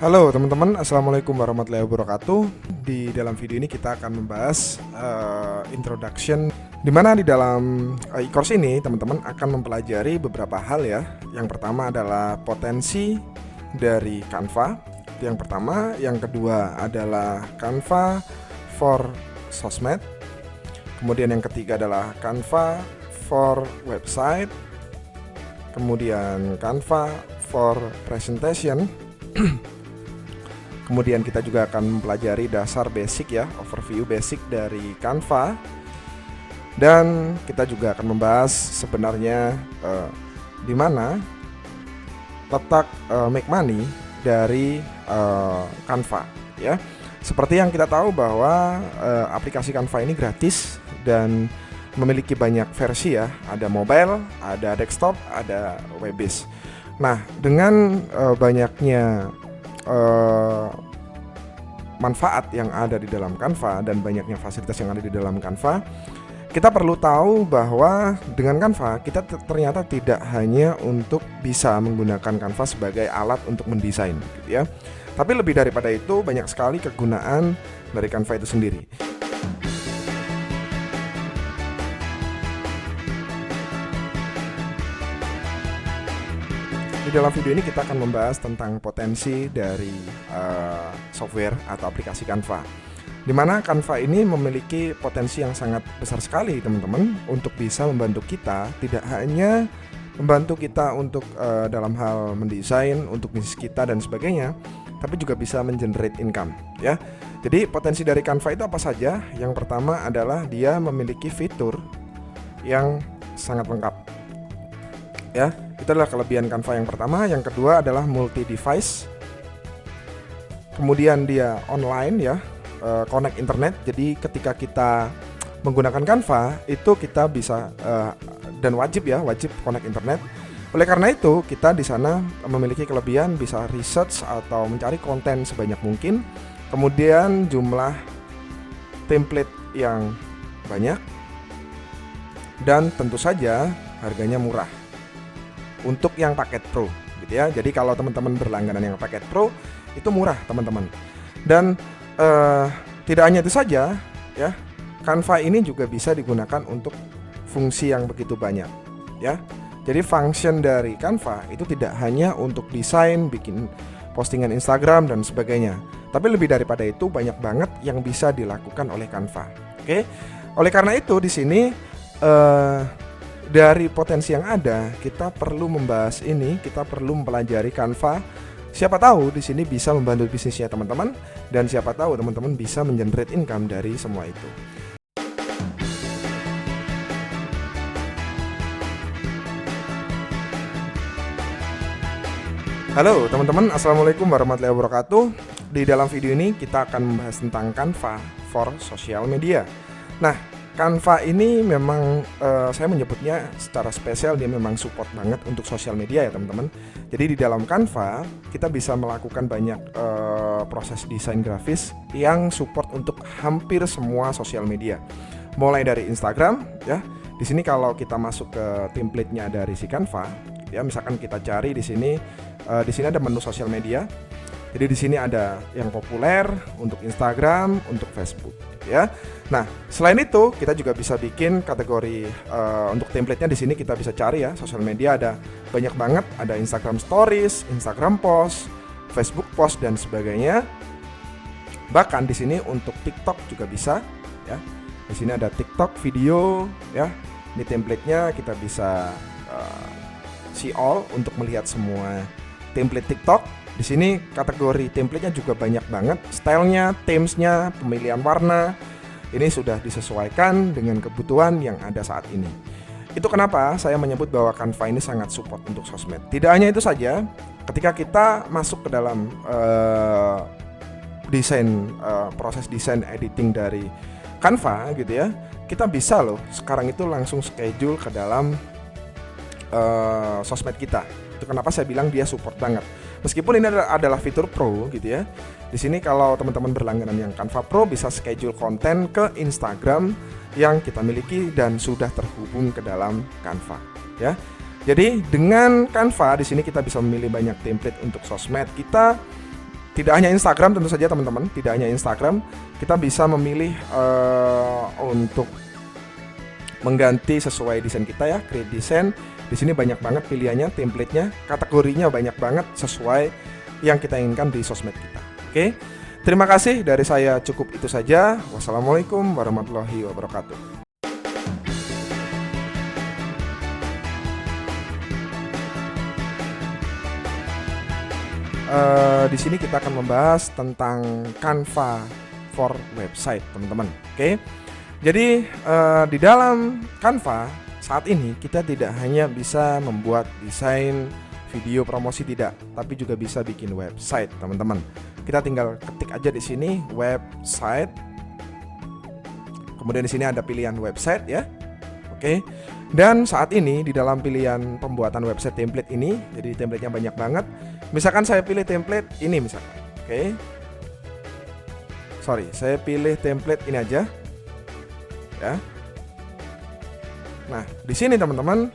Halo teman-teman, Assalamualaikum warahmatullahi wabarakatuh. Di dalam video ini kita akan membahas introduction, di mana di dalam e-course ini teman-teman akan mempelajari beberapa hal ya. Yang pertama adalah potensi dari Canva, itu yang pertama. Yang kedua adalah Canva for sosmed. Kemudian yang ketiga adalah Canva for website. Kemudian Canva for presentation. Kemudian kita juga akan mempelajari dasar basic ya, overview basic dari Canva. Dan kita juga akan membahas sebenarnya di mana letak make money dari Canva ya. Seperti yang kita tahu bahwa aplikasi Canva ini gratis dan memiliki banyak versi ya. Ada mobile, ada desktop, ada web based. Nah, dengan banyaknya manfaat yang ada di dalam Canva dan banyaknya fasilitas yang ada di dalam Canva, kita perlu tahu bahwa dengan Canva kita ternyata tidak hanya untuk bisa menggunakan Canva sebagai alat untuk mendesain gitu ya. Tapi lebih daripada itu, banyak sekali kegunaan dari Canva itu sendiri. Di dalam video ini kita akan membahas tentang potensi dari software atau aplikasi Canva, di mana Canva ini memiliki potensi yang sangat besar sekali teman-teman untuk bisa membantu kita, tidak hanya membantu kita untuk dalam hal mendesain untuk bisnis kita dan sebagainya, tapi juga bisa mengenerate income ya. Jadi potensi dari Canva itu apa saja? Yang pertama adalah dia memiliki fitur yang sangat lengkap ya. Itu adalah kelebihan Canva yang pertama. Yang kedua adalah multi device. Kemudian dia online ya, connect internet. Jadi ketika kita menggunakan Canva itu kita bisa dan wajib connect internet. Oleh karena itu kita di sana memiliki kelebihan bisa research atau mencari konten sebanyak mungkin. Kemudian jumlah template yang banyak dan tentu saja harganya murah untuk yang paket Pro gitu ya. Jadi kalau teman-teman berlangganan yang paket Pro itu murah teman-teman. Dan tidak hanya itu saja ya, Canva ini juga bisa digunakan untuk fungsi yang begitu banyak ya. Jadi function dari Canva itu tidak hanya untuk desain, bikin postingan Instagram dan sebagainya, tapi lebih daripada itu banyak banget yang bisa dilakukan oleh Canva. Oke. Oleh karena itu di sini dari potensi yang ada, kita perlu membahas ini, kita perlu mempelajari Canva. Siapa tahu di sini bisa membantu bisnisnya teman-teman, dan siapa tahu teman-teman bisa mengenerate income dari semua itu. Halo teman-teman, Assalamualaikum warahmatullahi wabarakatuh. Di dalam video ini kita akan membahas tentang Canva for social media. Nah, Canva ini memang saya menyebutnya secara spesial, dia memang support banget untuk sosial media ya teman-teman. Jadi di dalam Canva kita bisa melakukan banyak proses desain grafis yang support untuk hampir semua sosial media. Mulai dari Instagram ya. Di sini kalau kita masuk ke template-nya dari si Canva, ya misalkan kita cari di sini ada menu sosial media. Jadi di sini ada yang populer untuk Instagram, untuk Facebook ya. Nah, selain itu kita juga bisa bikin kategori untuk template-nya. Di sini kita bisa cari ya, sosial media ada banyak banget, ada Instagram Stories, Instagram Post, Facebook Post dan sebagainya. Bahkan di sini untuk TikTok juga bisa ya. Di sini ada TikTok video ya. Ini template-nya kita bisa see all untuk melihat semua template TikTok. Di sini kategori template-nya juga banyak banget, stylenya, themes-nya, pemilihan warna. Ini sudah disesuaikan dengan kebutuhan yang ada saat ini. Itu kenapa saya menyebut bahwa Canva ini sangat support untuk sosmed. Tidak hanya itu saja, ketika kita masuk ke dalam proses desain editing dari Canva gitu ya, kita bisa loh sekarang itu langsung schedule ke dalam sosmed kita. Itu kenapa saya bilang dia support banget. Meskipun ini adalah fitur Pro gitu ya. Di sini kalau teman-teman berlangganan yang Canva Pro bisa schedule konten ke Instagram yang kita miliki dan sudah terhubung ke dalam Canva ya. Jadi dengan Canva di sini kita bisa memilih banyak template untuk sosmed kita. Tidak hanya Instagram tentu saja teman-teman, tidak hanya Instagram, kita bisa memilih untuk mengganti sesuai desain kita ya, create design. Di sini banyak banget pilihannya, template-nya, kategorinya banyak banget sesuai yang kita inginkan di sosmed kita. Oke. Terima kasih dari saya, cukup itu saja. Wassalamualaikum warahmatullahi wabarakatuh. Di sini kita akan membahas tentang Canva for website, teman-teman. Oke. Jadi di dalam Canva saat ini kita tidak hanya bisa membuat desain video promosi tidak, tapi juga bisa bikin website, teman-teman. Kita tinggal ketik aja di sini website. Kemudian di sini ada pilihan website ya. Oke. Dan saat ini di dalam pilihan pembuatan website template ini, jadi template-nya banyak banget. Misalkan saya pilih template ini misalkan. Oke. Sorry, saya pilih template ini aja. Ya. Nah, di sini teman-teman,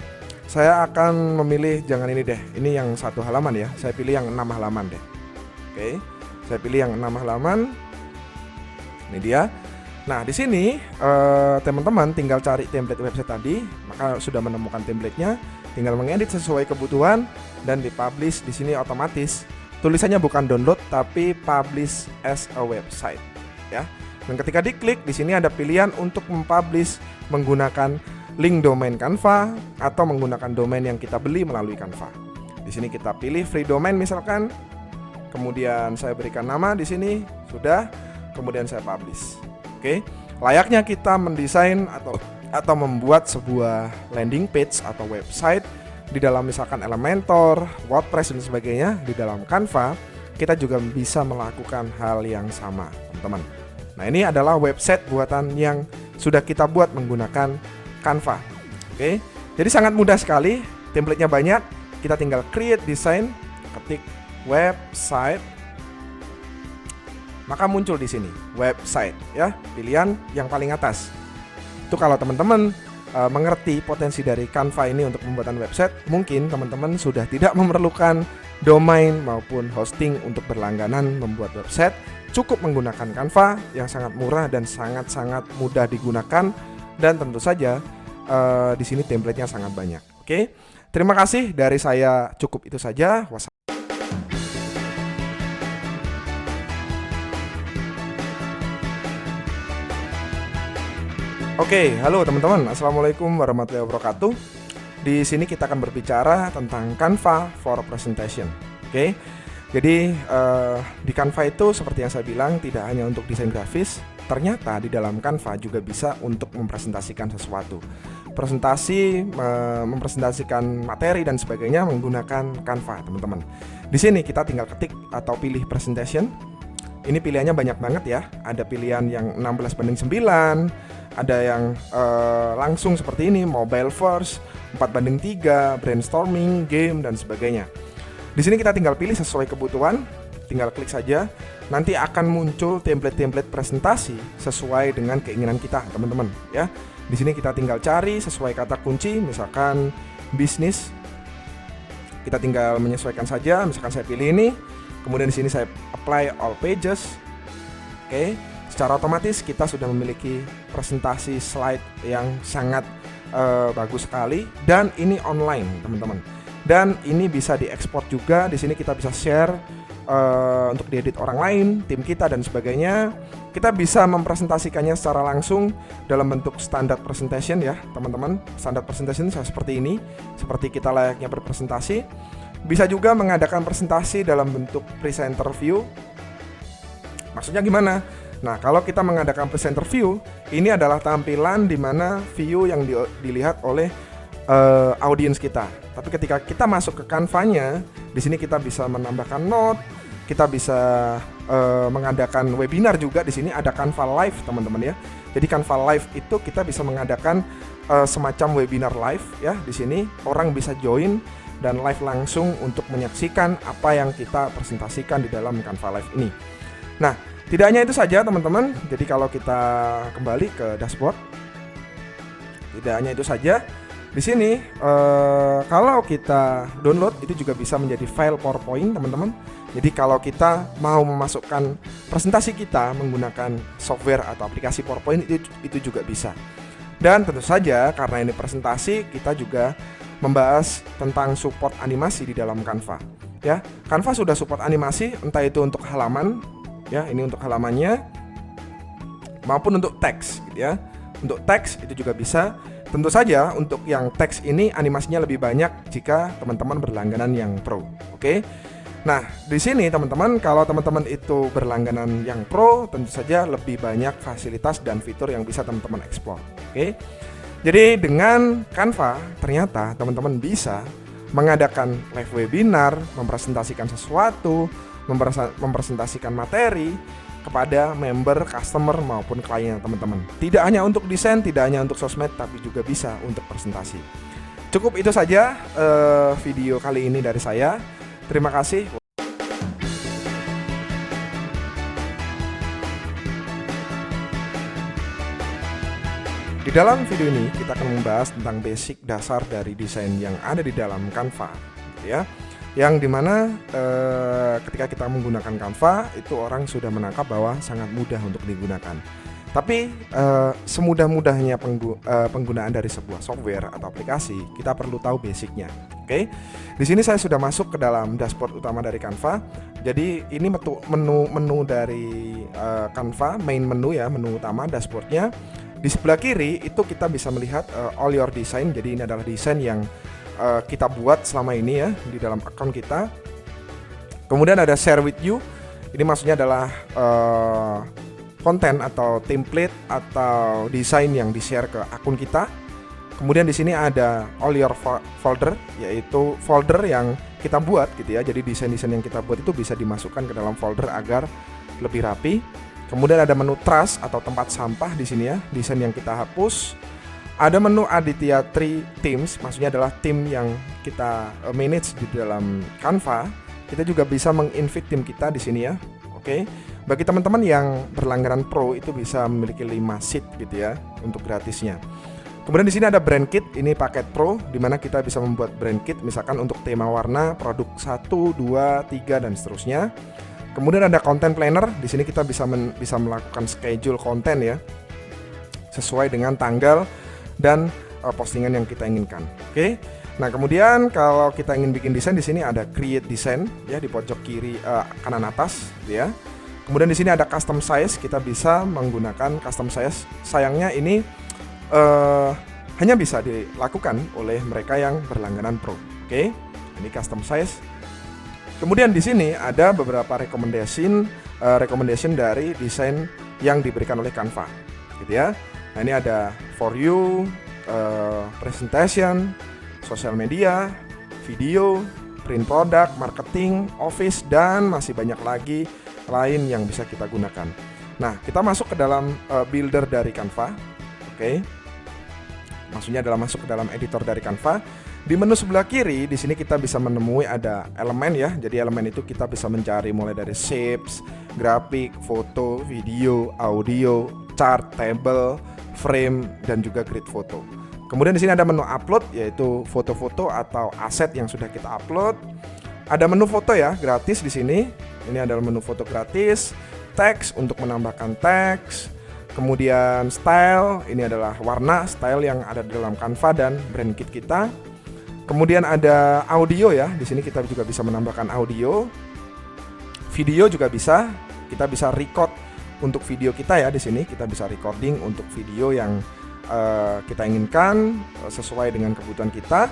saya akan memilih jangan ini deh. Ini yang 1 halaman ya. Saya pilih yang 6 halaman deh. Oke. Saya pilih yang 6 halaman. Ini dia. Nah, di sini teman-teman tinggal cari template website tadi, maka sudah menemukan template-nya, tinggal mengedit sesuai kebutuhan dan dipublish. Di sini otomatis tulisannya bukan download tapi publish as a website ya. Dan ketika diklik di sini ada pilihan untuk mempublish menggunakan link domain Canva atau menggunakan domain yang kita beli melalui Canva. Di sini kita pilih free domain misalkan. Kemudian saya berikan nama di sini, sudah. Kemudian saya publish. Oke. Layaknya kita mendesain atau membuat sebuah landing page atau website di dalam misalkan Elementor, WordPress dan sebagainya di dalam Canva, kita juga bisa melakukan hal yang sama, teman-teman. Nah, ini adalah website buatan yang sudah kita buat menggunakan Canva. Oke. Jadi sangat mudah sekali, template-nya banyak. Kita tinggal create design, ketik website. Maka muncul di sini website ya, pilihan yang paling atas. Itu kalau teman-teman mengerti potensi dari Canva ini untuk pembuatan website, mungkin teman-teman sudah tidak memerlukan domain maupun hosting untuk berlangganan membuat website. Cukup menggunakan Canva yang sangat murah dan sangat-sangat mudah digunakan, dan tentu saja di sini template-nya sangat banyak. Oke. Terima kasih dari saya, cukup itu saja. Oke, halo teman-teman. Assalamualaikum warahmatullahi wabarakatuh. Di sini kita akan berbicara tentang Canva for presentation. Oke. Jadi di Canva itu seperti yang saya bilang tidak hanya untuk desain grafis, ternyata di dalam Canva juga bisa untuk mempresentasikan sesuatu. Mempresentasikan materi dan sebagainya menggunakan Canva, teman-teman. Di sini kita tinggal ketik atau pilih presentation. Ini pilihannya banyak banget ya. Ada pilihan yang 16:9, ada yang langsung seperti ini, mobile first, 4:3, brainstorming, game dan sebagainya. Di sini kita tinggal pilih sesuai kebutuhan, tinggal klik saja. Nanti akan muncul template-template presentasi sesuai dengan keinginan kita, teman-teman ya. Di sini kita tinggal cari sesuai kata kunci, misalkan bisnis. Kita tinggal menyesuaikan saja, misalkan saya pilih ini. Kemudian di sini saya apply all pages. Oke, secara otomatis kita sudah memiliki presentasi slide yang sangat bagus sekali, dan ini online, teman-teman. Dan ini bisa diekspor juga. Di sini kita bisa share untuk diedit orang lain, tim kita dan sebagainya. Kita bisa mempresentasikannya secara langsung dalam bentuk standar presentation ya, teman-teman. Standar presentation seperti ini, seperti kita layaknya berpresentasi. Bisa juga mengadakan presentasi dalam bentuk presenter view. Maksudnya gimana? Nah, kalau kita mengadakan presenter view, ini adalah tampilan di mana view yang dilihat oleh audiens kita. Tapi ketika kita masuk ke Canva-nya, di sini kita bisa menambahkan note, kita bisa mengadakan webinar juga. Di sini ada Canva Live, teman-teman ya. Jadi Canva Live itu kita bisa mengadakan semacam webinar live ya. Di sini orang bisa join dan live langsung untuk menyaksikan apa yang kita presentasikan di dalam Canva Live ini. Nah, tidak hanya itu saja, teman-teman. Jadi kalau kita kembali ke dashboard, tidak hanya itu saja. Di sini kalau kita download itu juga bisa menjadi file PowerPoint, teman-teman. Jadi kalau kita mau memasukkan presentasi kita menggunakan software atau aplikasi PowerPoint itu juga bisa. Dan tentu saja karena ini presentasi, kita juga membahas tentang support animasi di dalam Canva. Ya, Canva sudah support animasi, entah itu untuk halaman, ya ini untuk halamannya, maupun untuk teks, gitu ya. Untuk teks itu juga bisa. Tentu saja untuk yang teks ini animasinya lebih banyak jika teman-teman berlangganan yang pro. Oke. Nah, di sini teman-teman, kalau teman-teman itu berlangganan yang pro, tentu saja lebih banyak fasilitas dan fitur yang bisa teman-teman explore. Oke. Jadi dengan Canva ternyata teman-teman bisa mengadakan live webinar, mempresentasikan sesuatu, mempresentasikan materi kepada member, customer maupun klien teman-teman. Tidak hanya untuk desain, tidak hanya untuk sosmed, tapi juga bisa untuk presentasi. Cukup itu saja video kali ini dari saya. Terima kasih. Di dalam video ini kita akan membahas tentang basic dasar dari desain yang ada di dalam Canva, gitu ya. Yang dimana ketika kita menggunakan Canva itu orang sudah menangkap bahwa sangat mudah untuk digunakan. Tapi semudah-mudahnya penggunaan dari sebuah software atau aplikasi, kita perlu tahu basicnya. Oke, di sini saya sudah masuk ke dalam dashboard utama dari Canva. Jadi ini menu dari Canva, main menu ya, menu utama dashboardnya. Di sebelah kiri itu kita bisa melihat all your design. Jadi ini adalah desain yang kita buat selama ini ya di dalam account kita. Kemudian ada share with you. Ini maksudnya adalah konten atau template atau desain yang di-share ke akun kita. Kemudian di sini ada all your folder, yaitu folder yang kita buat gitu ya. Jadi desain-desain yang kita buat itu bisa dimasukkan ke dalam folder agar lebih rapi. Kemudian ada menu trash atau tempat sampah di sini ya, desain yang kita hapus. Ada menu Aditya Tree Teams, maksudnya adalah tim yang kita manage di dalam Canva. Kita juga bisa menginvite tim kita di sini ya. Oke. Bagi teman-teman yang berlangganan pro itu bisa memiliki 5 seat gitu ya untuk gratisnya. Kemudian di sini ada brand kit, ini paket pro di mana kita bisa membuat brand kit misalkan untuk tema warna, produk 1, 2, 3 dan seterusnya. Kemudian ada content planner, di sini kita bisa melakukan schedule konten ya sesuai dengan tanggal dan postingan yang kita inginkan. Oke. Nah, kemudian kalau kita ingin bikin desain di sini ada create design ya di pojok kiri kanan atas ya. Kemudian di sini ada custom size, kita bisa menggunakan custom size. Sayangnya ini hanya bisa dilakukan oleh mereka yang berlangganan pro. Oke. Ini custom size. Kemudian di sini ada beberapa recommendation dari desain yang diberikan oleh Canva, gitu ya. Nah, ini ada for you, presentation, social media, video, print product, marketing, office, dan masih banyak lagi lain yang bisa kita gunakan. Nah, kita masuk ke dalam builder dari Canva, oke. Maksudnya adalah masuk ke dalam editor dari Canva. Di menu sebelah kiri, di sini kita bisa menemui ada elemen ya. Jadi elemen itu kita bisa mencari mulai dari shapes, grafik, foto, video, audio, chart, table, frame, dan juga grid foto. Kemudian di sini ada menu upload, yaitu foto-foto atau aset yang sudah kita upload. Ada menu foto ya, gratis di sini. Ini adalah menu foto gratis. Teks untuk menambahkan teks. Kemudian style, ini adalah warna style yang ada di dalam Canva dan brand kit kita. Kemudian ada audio ya, di sini kita juga bisa menambahkan audio. Video juga bisa, kita bisa record untuk video kita ya di sini. Kita bisa recording untuk video yang kita inginkan sesuai dengan kebutuhan kita.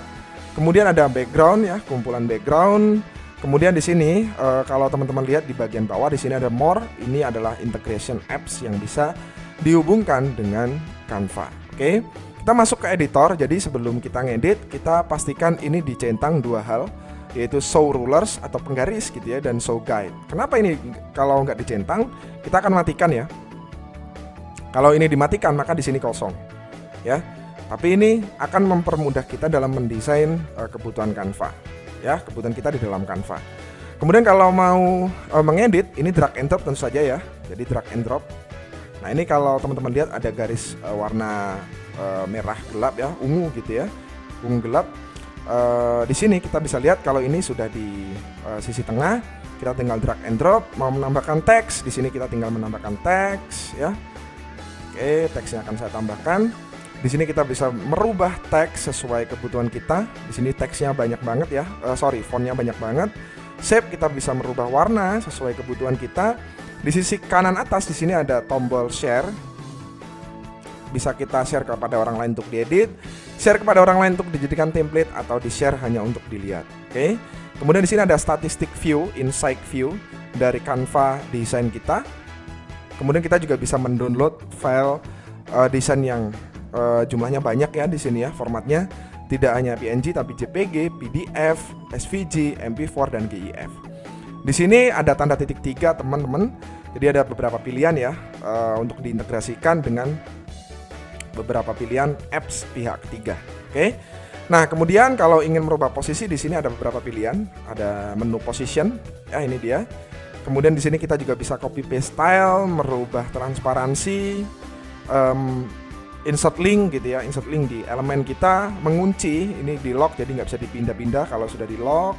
Kemudian ada background ya, kumpulan background. Kemudian di sini kalau teman-teman lihat di bagian bawah di sini ada more. Ini adalah integration apps yang bisa dihubungkan dengan Canva. Oke. Kita masuk ke editor. Jadi sebelum kita ngedit, kita pastikan ini dicentang dua hal, yaitu show rulers atau penggaris gitu ya, dan show guide. Kenapa ini kalau nggak dicentang? Kita akan matikan ya. Kalau ini dimatikan maka di sini kosong ya. Tapi ini akan mempermudah kita dalam mendesain kebutuhan Canva ya, kebutuhan kita di dalam Canva. Kemudian kalau mau mengedit, ini drag and drop tentu saja ya. Jadi drag and drop. Nah, ini kalau teman-teman lihat ada garis warna merah gelap ya, ungu gitu ya. ungu gelap. Di sini kita bisa lihat kalau ini sudah di sisi tengah. Kita tinggal drag and drop. Mau menambahkan teks, di sini kita tinggal menambahkan teks ya. Oke, teksnya akan saya tambahkan. Di sini kita bisa merubah teks sesuai kebutuhan kita. Di sini teksnya banyak banget ya. Fontnya banyak banget. Shape kita bisa merubah warna sesuai kebutuhan kita. Di sisi kanan atas di sini ada tombol share. Bisa kita share kepada orang lain untuk diedit, share kepada orang lain untuk dijadikan template, atau di-share hanya untuk dilihat. Oke. Kemudian di sini ada statistik view, insight view dari Canva desain kita. Kemudian kita juga bisa mendownload file desain yang jumlahnya banyak ya di sini ya, formatnya tidak hanya PNG tapi JPG, PDF, SVG, MP4 dan GIF. Di sini ada tanda titik 3 teman-teman. Jadi ada beberapa pilihan ya untuk diintegrasikan dengan beberapa pilihan apps pihak ketiga. Oke. Nah, kemudian kalau ingin merubah posisi di sini ada beberapa pilihan. Ada menu position, ya ini dia. Kemudian di sini kita juga bisa copy paste style, merubah transparansi, insert link gitu ya, insert link di elemen kita, mengunci, ini di lock jadi nggak bisa dipindah-pindah kalau sudah di lock.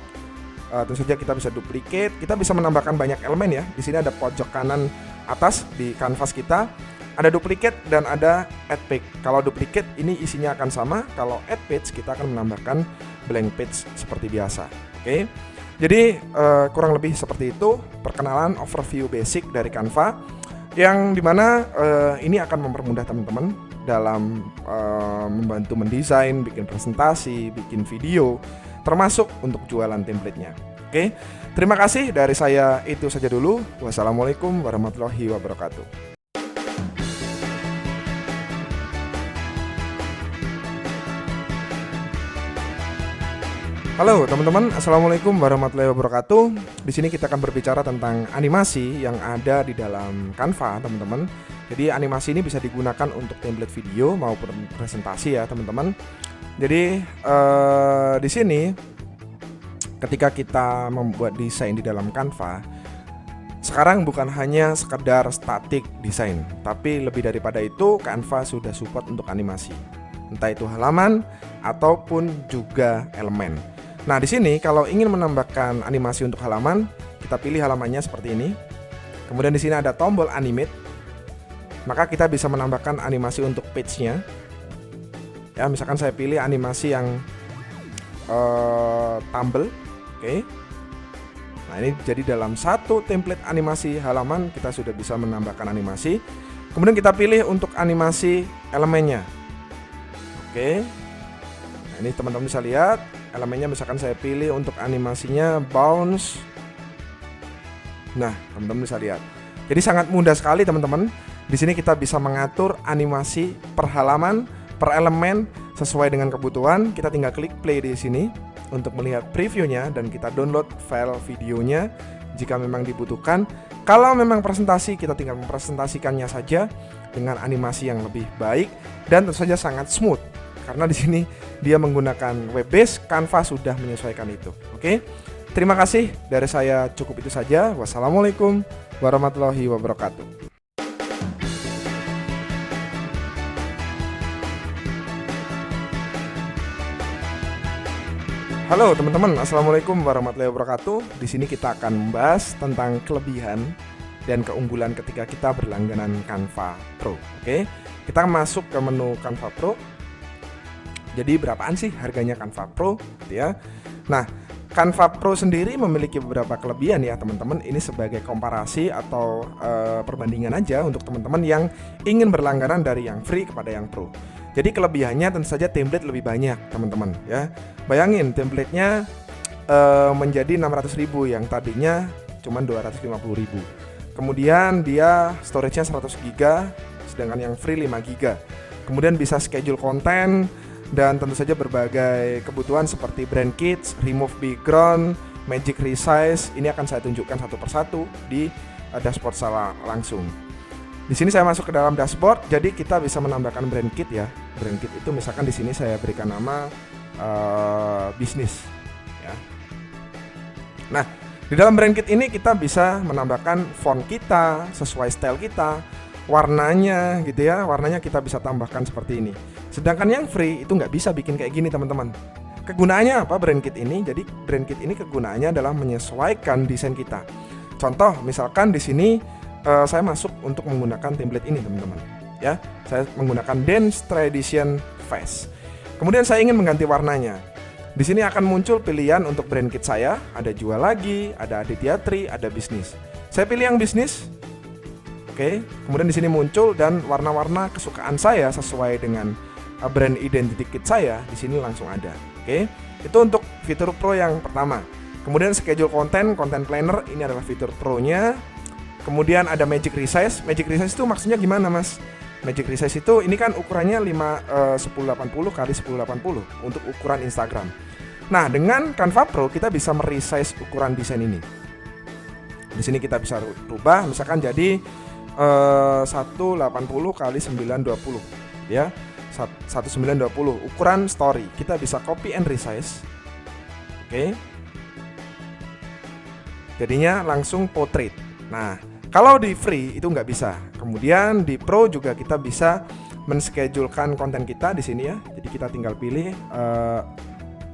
Tentu saja kita bisa duplicate, kita bisa menambahkan banyak elemen ya. Di sini ada pojok kanan atas di canvas kita. Ada duplicate dan ada add page. Kalau duplicate ini isinya akan sama, kalau add page kita akan menambahkan blank page seperti biasa. Oke. Jadi kurang lebih seperti itu perkenalan overview basic dari Canva yang dimana ini akan mempermudah teman-teman dalam membantu mendesain, bikin presentasi, bikin video, termasuk untuk jualan template-nya. Oke. Terima kasih dari saya, itu saja dulu. Wassalamualaikum warahmatullahi wabarakatuh. Halo teman-teman, assalamualaikum warahmatullahi wabarakatuh. Di sini kita akan berbicara tentang animasi yang ada di dalam Canva, teman-teman. Jadi animasi ini bisa digunakan untuk template video maupun presentasi ya, teman-teman. Jadi di sini ketika kita membuat desain di dalam Canva, sekarang bukan hanya sekedar static desain, tapi lebih daripada itu Canva sudah support untuk animasi, entah itu halaman ataupun juga elemen. Nah, di sini kalau ingin menambahkan animasi untuk halaman, kita pilih halamannya seperti ini. Kemudian di sini ada tombol animate. Maka kita bisa menambahkan animasi untuk page-nya. Ya, misalkan saya pilih animasi yang tumble. Oke. Nah, ini jadi dalam satu template animasi halaman kita sudah bisa menambahkan animasi. Kemudian kita pilih untuk animasi elemennya. Oke. Nah, ini teman-teman bisa lihat elemennya, misalkan saya pilih untuk animasinya bounce. Nah, teman-teman bisa lihat. Jadi sangat mudah sekali teman-teman. Di sini kita bisa mengatur animasi per halaman, per elemen sesuai dengan kebutuhan. Kita tinggal klik play di sini untuk melihat previewnya dan kita download file videonya jika memang dibutuhkan. Kalau memang presentasi, kita tinggal mempresentasikannya saja dengan animasi yang lebih baik dan tentu saja sangat smooth. Karena di sini dia menggunakan web base, Canva sudah menyesuaikan itu. Oke. Terima kasih dari saya, cukup itu saja. Wassalamualaikum warahmatullahi wabarakatuh. Halo teman-teman, assalamualaikum warahmatullahi wabarakatuh. Di sini kita akan membahas tentang kelebihan dan keunggulan ketika kita berlangganan Canva Pro. Oke. Kita masuk ke menu Canva Pro. Jadi berapaan sih harganya Canva Pro gitu ya. Nah, Canva Pro sendiri memiliki beberapa kelebihan ya teman-teman. Ini sebagai komparasi atau perbandingan aja untuk teman-teman yang ingin berlangganan dari yang free kepada yang pro. Jadi kelebihannya tentu saja template lebih banyak teman-teman ya. Bayangin template-nya menjadi 600.000 yang tadinya cuma 250.000. Kemudian dia storage-nya 100 GB sedangkan yang free 5 GB. Kemudian bisa schedule konten dan tentu saja berbagai kebutuhan seperti brand kits, remove background, magic resize. Ini akan saya tunjukkan satu persatu di dashboard saya langsung. Di sini saya masuk ke dalam dashboard, jadi kita bisa menambahkan brand kit ya. Brand kit itu misalkan di sini saya berikan nama bisnis ya. Nah, di dalam brand kit ini kita bisa menambahkan font kita sesuai style kita, warnanya gitu ya, warnanya kita bisa tambahkan seperti ini. Sedangkan yang free itu nggak bisa bikin kayak gini teman-teman. Kegunaannya apa BrandKit ini? Jadi BrandKit ini kegunaannya adalah menyesuaikan desain kita. Contoh misalkan di sini saya masuk untuk menggunakan template ini teman-teman ya. Saya menggunakan Dance Tradition Fest. Kemudian saya ingin mengganti warnanya. Di sini akan muncul pilihan untuk BrandKit saya, ada jual lagi, ada Aditya Tree, ada bisnis. Saya pilih yang bisnis. Oke, kemudian di sini muncul dan warna-warna kesukaan saya sesuai dengan brand identity kit saya di sini langsung ada. Oke, itu untuk fitur pro yang pertama. Kemudian schedule konten, content planner ini adalah fitur pro-nya. Kemudian ada magic resize. Magic resize itu maksudnya gimana, Mas? Magic resize itu ini kan ukurannya 1080 kali 1080 untuk ukuran Instagram. Nah, dengan Canva Pro kita bisa meresize ukuran desain ini. Di sini kita bisa rubah misalkan jadi 180 kali 920 ya. 1920 ukuran story. Kita bisa copy and resize. Oke. Jadinya langsung portrait. Nah, kalau di free itu nggak bisa. Kemudian di pro juga kita bisa menschedulekan konten kita di sini ya. Jadi kita tinggal pilih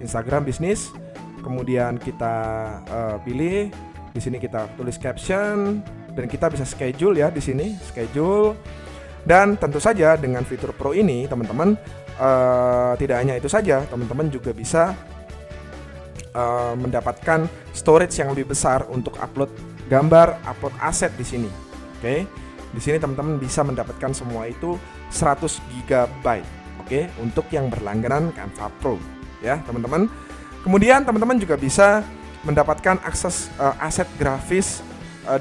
Instagram bisnis, kemudian kita pilih di sini kita tulis caption dan kita bisa schedule ya di sini schedule. Dan tentu saja dengan fitur pro ini teman-teman tidak hanya itu saja, teman-teman juga bisa mendapatkan storage yang lebih besar untuk upload gambar, upload aset di sini. Oke. Di sini teman-teman bisa mendapatkan semua itu 100 GB. Oke, untuk yang berlangganan Canva Pro ya, teman-teman. Kemudian teman-teman juga bisa mendapatkan akses aset grafis,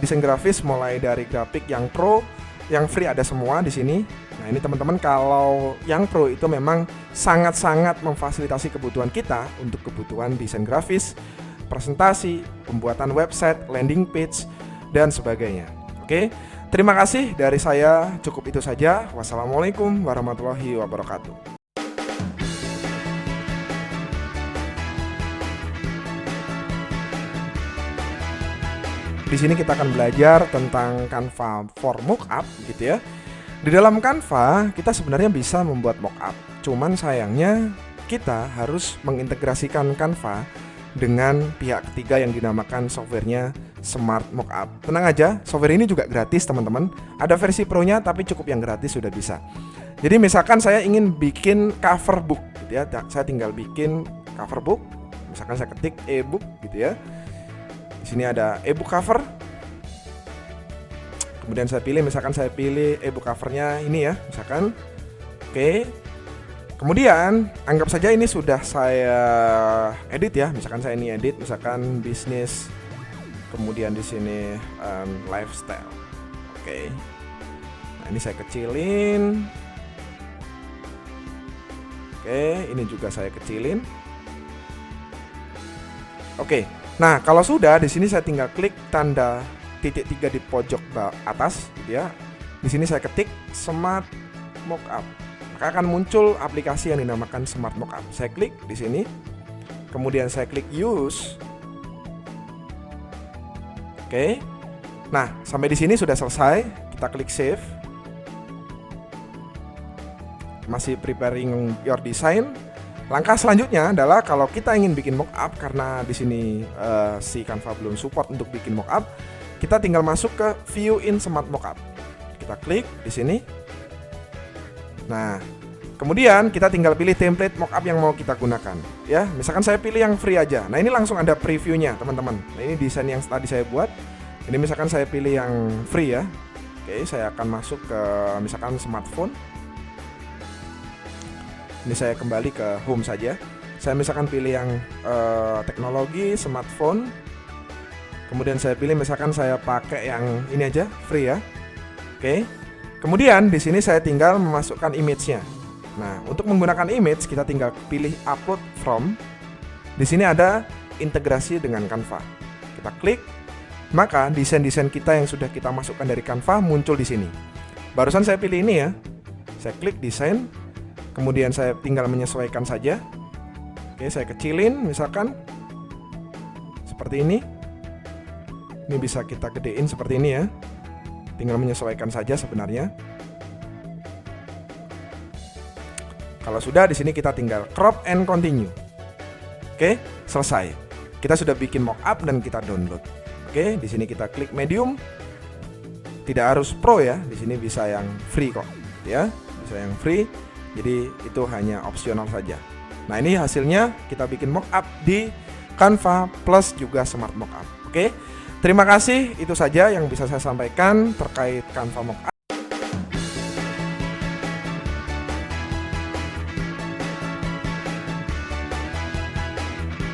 desain grafis mulai dari grafik yang pro, yang free ada semua di sini. Nah, ini teman-teman kalau yang pro itu memang sangat-sangat memfasilitasi kebutuhan kita untuk kebutuhan desain grafis, presentasi, pembuatan website, landing page, dan sebagainya. Oke, terima kasih dari saya, cukup itu saja. Wassalamualaikum warahmatullahi wabarakatuh. Di sini kita akan belajar tentang Canva for Mockup gitu ya. Di dalam Canva kita sebenarnya bisa membuat mockup. Cuman sayangnya kita harus mengintegrasikan Canva dengan pihak ketiga yang dinamakan softwarenya Smart Mockup. Tenang aja, software ini juga gratis teman-teman. Ada versi pro-nya tapi cukup yang gratis sudah bisa. Jadi misalkan saya ingin bikin cover book gitu ya. Saya tinggal bikin cover book. Misalkan saya ketik e-book gitu ya. Di sini ada e-book cover. Kemudian saya pilih, misalkan saya pilih e-book covernya ini ya, misalkan. Oke. Kemudian anggap saja ini sudah saya edit ya. Misalkan saya ini edit, misalkan bisnis. Kemudian di sini lifestyle. Oke. Nah, ini saya kecilin. Oke, ini juga saya kecilin. Oke. Nah, kalau sudah di sini saya tinggal klik tanda titik 3 di pojok atas gitu ya. Di sini saya ketik Smart Mockup. Maka akan muncul aplikasi yang dinamakan Smart Mockup. Saya klik di sini. Kemudian saya klik use. Oke. Nah, sampai di sini sudah selesai. Kita klik save. Masih preparing your design. Langkah selanjutnya adalah kalau kita ingin bikin mockup, karena di sini si Canva belum support untuk bikin mockup, kita tinggal masuk ke View in Smart Mockup. Kita klik di sini. Nah, kemudian kita tinggal pilih template mockup yang mau kita gunakan. Ya, misalkan saya pilih yang free aja. Nah, ini langsung ada previewnya, teman-teman. Nah, ini desain yang tadi saya buat. Ini misalkan saya pilih yang free ya. Oke, saya akan masuk ke misalkan smartphone. Ini saya kembali ke home saja. Saya misalkan pilih yang teknologi, smartphone. Kemudian saya pilih misalkan saya pakai yang ini aja, free ya. Oke. Kemudian di sini saya tinggal memasukkan image-nya. Nah, untuk menggunakan image kita tinggal pilih upload from. Di sini ada integrasi dengan Canva. Kita klik, maka desain-desain kita yang sudah kita masukkan dari Canva muncul di sini. Barusan saya pilih ini ya. Saya klik desain. Kemudian saya tinggal menyesuaikan saja. Oke, saya kecilin misalkan seperti ini. Ini bisa kita gedein seperti ini ya. tinggal menyesuaikan saja sebenarnya. Kalau sudah, di sini kita tinggal crop and continue. Oke, selesai. Kita sudah bikin mockup dan kita download. Oke, di sini kita klik medium. Tidak harus pro ya, di sini bisa yang free kok, ya, bisa yang free. Jadi itu hanya opsional saja. Nah, ini hasilnya kita bikin mockup di Canva plus juga Smart Mockup. Oke, terima kasih. Itu saja yang bisa saya sampaikan terkait Canva Mockup.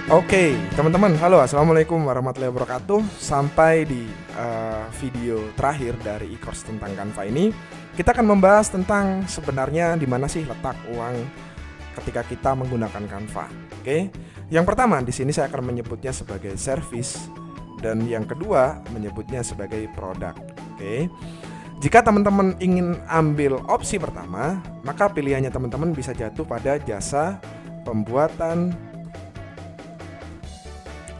Oke, teman-teman, halo, assalamualaikum warahmatullahi wabarakatuh. Sampai di video terakhir dari e-course tentang Canva ini, kita akan membahas tentang sebenarnya di mana sih letak uang ketika kita menggunakan Canva. Oke, yang pertama di sini saya akan menyebutnya sebagai service dan yang kedua menyebutnya sebagai produk. Oke, jika teman-teman ingin ambil opsi pertama, maka pilihannya teman-teman bisa jatuh pada jasa pembuatan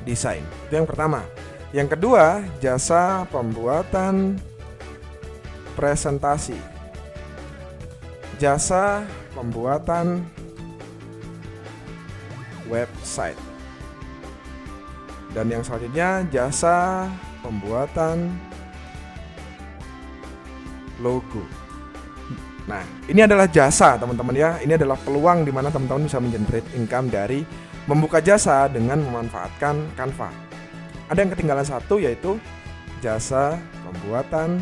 desain. Itu yang pertama. Yang kedua, jasa pembuatan presentasi. Jasa pembuatan website. Dan yang selanjutnya, jasa pembuatan logo. Nah, ini adalah jasa, teman-teman ya. Ini adalah peluang di mana teman-teman bisa mengenerate income dari membuka jasa dengan memanfaatkan Canva. Ada yang ketinggalan satu, yaitu jasa pembuatan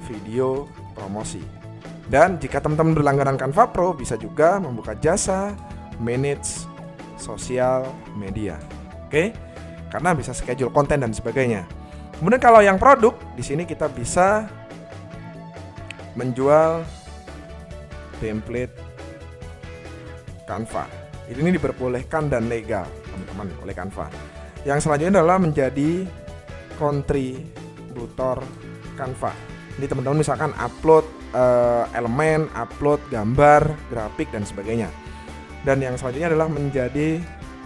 video promosi. Dan jika teman-teman berlangganan Canva Pro, bisa juga membuka jasa manage sosial media. Oke? Karena bisa schedule konten dan sebagainya. Kemudian kalau yang produk, di sini kita bisa menjual template Canva. Ini diperbolehkan dan legal, teman-teman, oleh Canva. Yang selanjutnya adalah menjadi kontributor Canva. Ini teman-teman misalkan upload elemen, upload gambar, grafik dan sebagainya. Dan yang selanjutnya adalah menjadi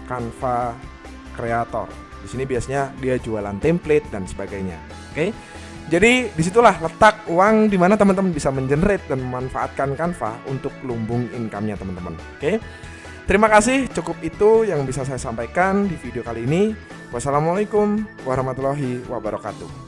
Canva creator. Di sini biasanya dia jualan template dan sebagainya. Oke. Jadi disitulah letak uang di mana teman-teman bisa mengenerate dan memanfaatkan Canva untuk lumbung income-nya teman-teman. Oke. Terima kasih, cukup itu yang bisa saya sampaikan di video kali ini. Wassalamualaikum warahmatullahi wabarakatuh.